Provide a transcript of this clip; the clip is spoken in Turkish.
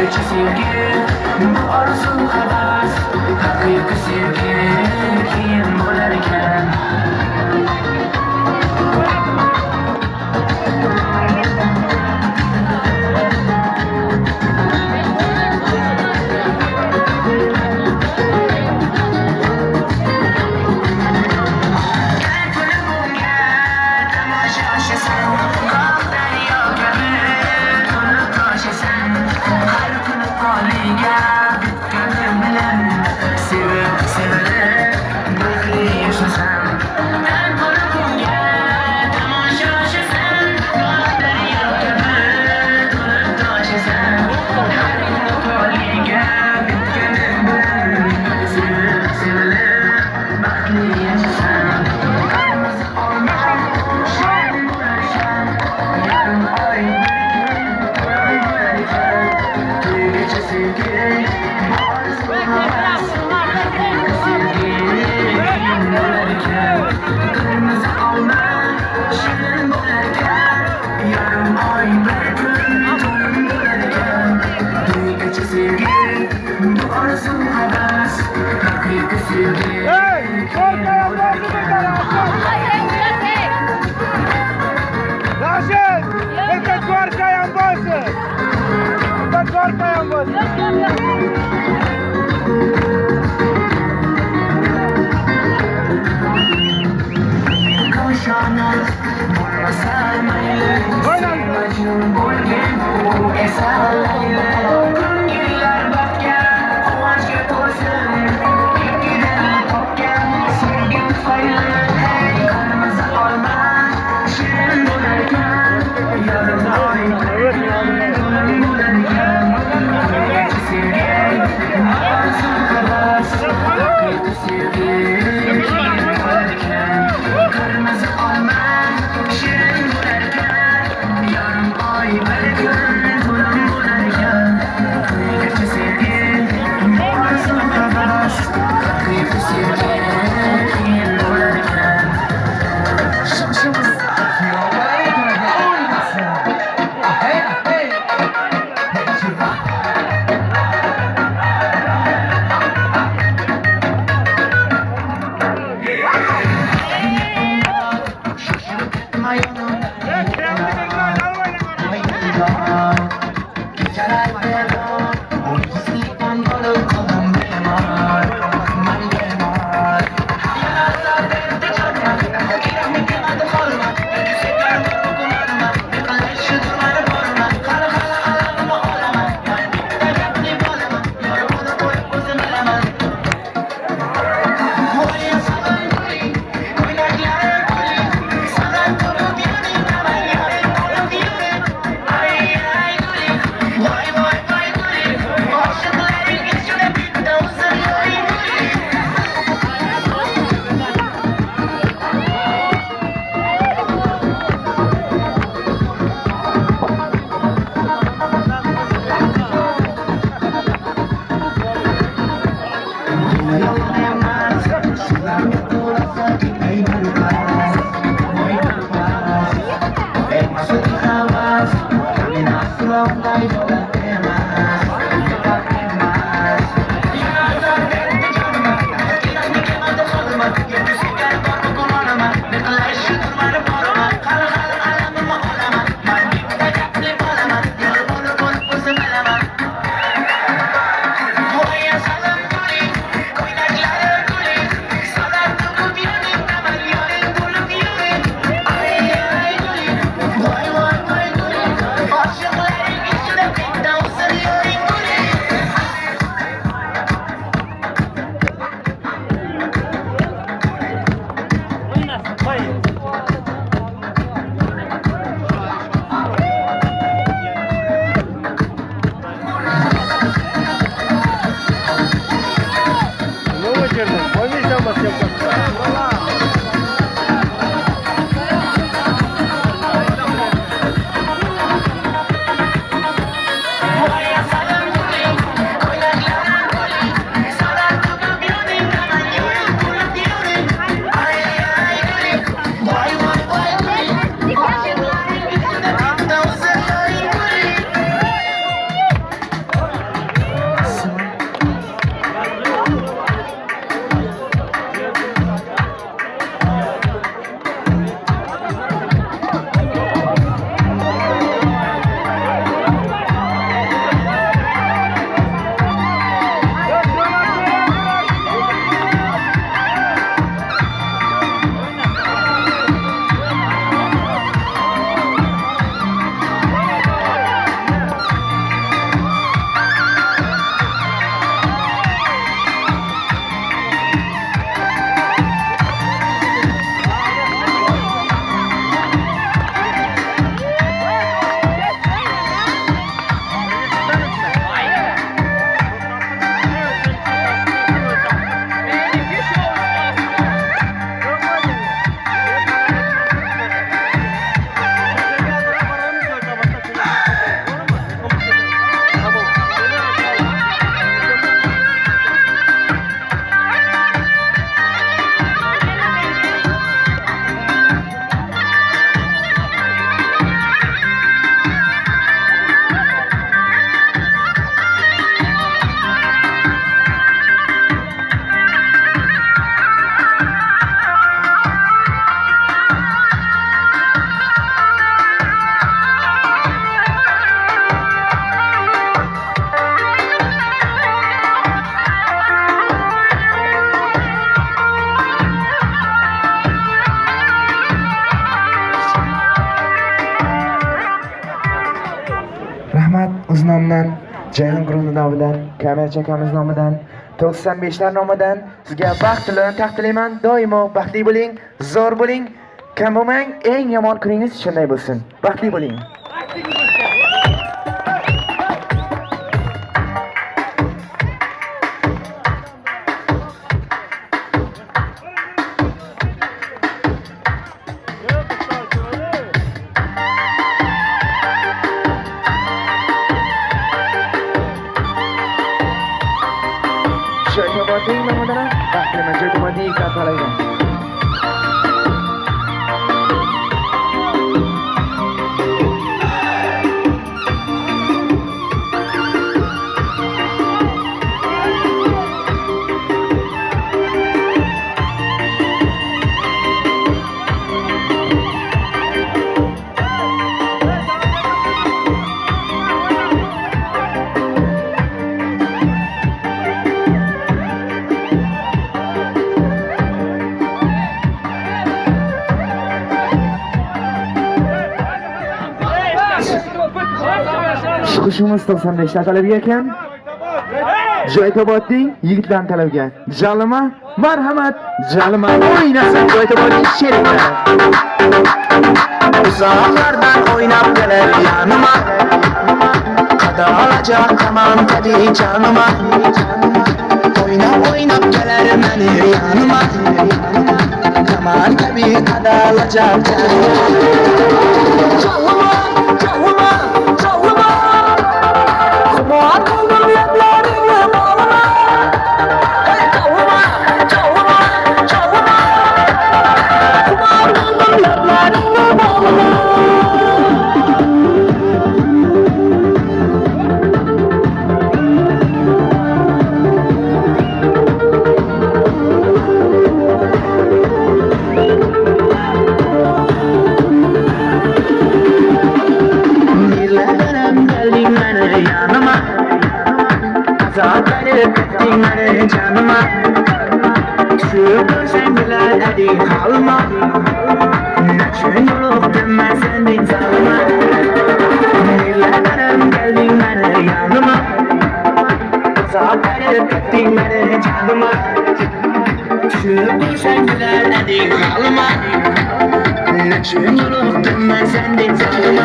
gece sevgi bu arzu havas haqiqiy sevgi keyin bo'lar ekan. o'z nomidan, Jayhon guruhi nomidan, kamerachi akamiz nomidan, 95lar nomidan sizga baxt tilab taqdirlayman. Doimo baxtli bo'ling, zo'r bo'ling. Kam bo'lmang, eng yomon kuningiz shunday bo'lsin. Baxtli bo'ling. Joytobodning nomidan baxtliman. Joytobodning kattalayman. Chiqishimiz 95lar talabiga ekan. Joytobodning yigitlar talabiga. Jalima, marhamat, jalima o'ynasin Joytobodning sheriklari. Uzoqlardan o'ynab kelar yanıma Qada olacak tamam dedi canıma Oynab kelar meni yanıma Kaman kabi qada olacak canıma Canıma, canıma, canıma Kumar kıldım yaplarını bağlama Canıma, canıma, canıma Kumar kıldım yaplarını bağlama Canıma Şu gözümler hadi kalma Naçın yoluktum ben sendin salma Nillerden geldin bana yanıma Uzakları gittin bana canıma Şu gözümler hadi kalma Naçın yoluktum ben sendin salma